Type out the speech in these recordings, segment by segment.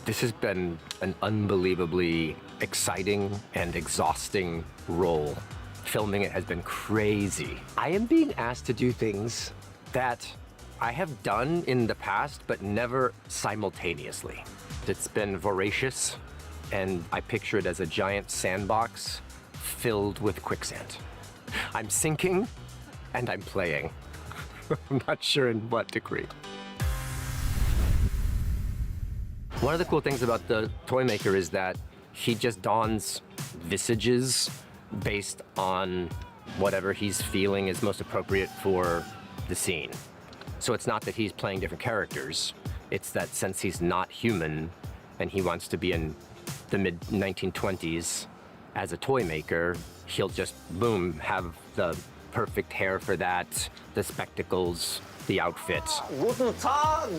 This has been an unbelievably exciting and exhausting role. Filming it has been crazy. I am being asked to do things that I have done in the past, but never simultaneously. It's been voracious, and I picture it as a giant sandbox filled with quicksand. I'm sinking, and I'm playing. I'm not sure in what degree. One of the cool things about the toy maker is that he just dons visages based on whatever he's feeling is most appropriate for the scene. So it's not that he's playing different characters, it's that since he's not human and he wants to be in the mid-1920s as a toy maker, he'll just, boom, have the perfect hair for that, the spectacles, the outfit. Guten Tag,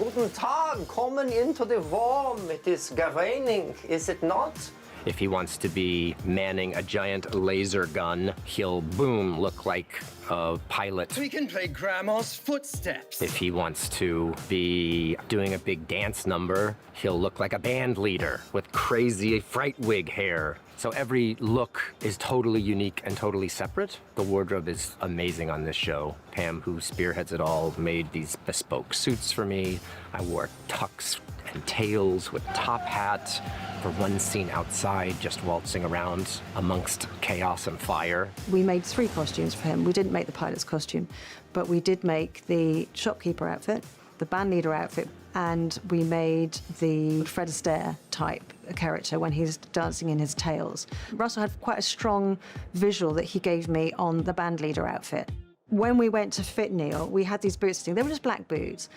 kommen into the warm. It is raining, is it not? If he wants to be manning a giant laser gun, he'll, boom, look like a pilot. We can play Grandma's footsteps. If he wants to be doing a big dance number, he'll look like a band leader with crazy fright wig hair. So every look is totally unique and totally separate. The wardrobe is amazing on this show. Pam, who spearheads it all, made these bespoke suits for me. I wore tux and tails with top hat for one scene outside, just waltzing around amongst chaos and fire. We made 3 costumes for him. We didn't make the pilot's costume, but we did make the shopkeeper outfit, the band leader outfit, and we made the Fred Astaire type character when he's dancing in his tails. Russell had quite a strong visual that he gave me on the band leader outfit. When we went to fit Neil, we had these boots. They were just black boots.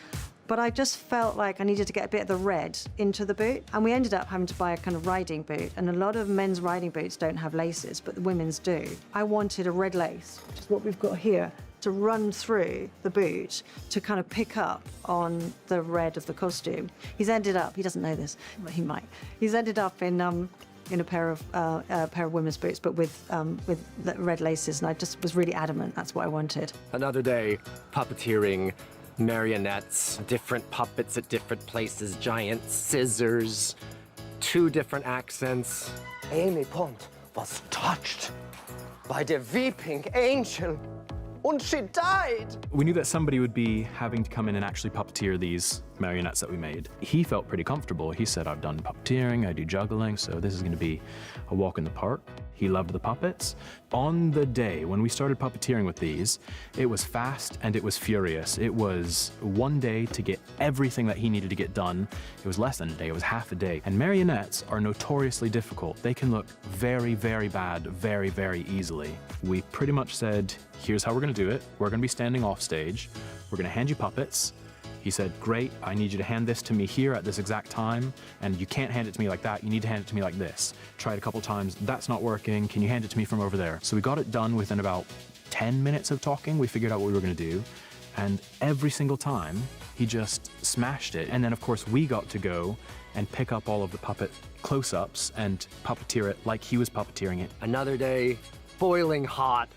But I just felt like I needed to get a bit of the red into the boot. And we ended up having to buy a kind of riding boot. And a lot of men's riding boots don't have laces, but the women's do. I wanted a red lace, which is what we've got here, to run through the boot to kind of pick up on the red of the costume. He's ended up, he doesn't know this, but he might. He's ended up in a pair of women's boots, but with red laces. And I just was really adamant that's what I wanted. Another day, puppeteering, marionettes, different puppets at different places, giant scissors, 2 different accents. Amy Pond was touched by the weeping angel, and she died. We knew that somebody would be having to come in and actually puppeteer these marionettes that we made. He felt pretty comfortable. He said, I've done puppeteering, I do juggling, so this is gonna be a walk in the park. He loved the puppets. On the day when we started puppeteering with these, it was fast and it was furious. It was one day to get everything that he needed to get done. It was less than a day, it was half a day. And marionettes are notoriously difficult. They can look very, very bad, very, very easily. We pretty much said, here's how we're gonna do it. We're gonna be standing off stage. We're gonna hand you puppets. He said, great, I need you to hand this to me here at this exact time, and you can't hand it to me like that, you need to hand it to me like this. Tried a couple times, that's not working, can you hand it to me from over there? So we got it done within about 10 minutes of talking. We figured out what we were gonna do, and every single time, he just smashed it. And then of course we got to go and pick up all of the puppet close-ups and puppeteer it like he was puppeteering it. Another day, boiling hot,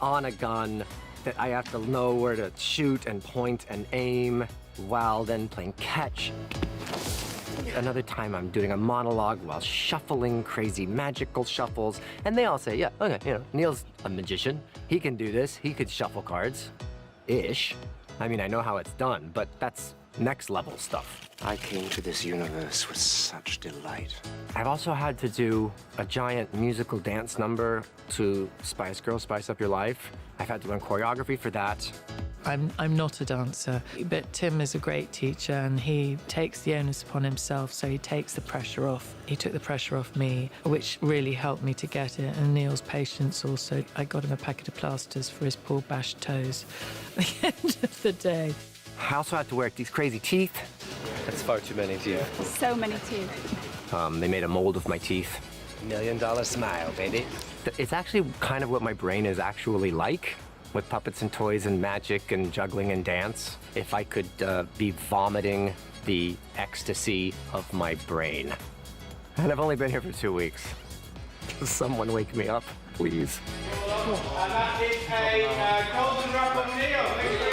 on a gun, that I have to know where to shoot and point and aim, while then playing catch. Another time I'm doing a monologue while shuffling crazy magical shuffles, and they all say, yeah, okay, you know, Neil's a magician. He can do this. He could shuffle cards, ish. I mean, I know how it's done, but that's next level stuff. I came to this universe with such delight. I've also had to do a giant musical dance number to Spice Girls, Spice Up Your Life. I've had to learn choreography for that. I'm not a dancer, but Tim is a great teacher and he takes the onus upon himself, so he takes the pressure off. He took the pressure off me, which really helped me to get it, and Neil's patience also. I got him a packet of plasters for his poor bashed toes at the end of the day. I also had to wear these crazy teeth. That's far too many teeth. So many teeth. They made a mold of my teeth. $1 million smile, baby. It's actually kind of what my brain is actually like, with puppets and toys and magic and juggling and dance. If I could be vomiting the ecstasy of my brain. And I've only been here for 2 weeks. Someone wake me up, please. And that is a golden wrap of Neil.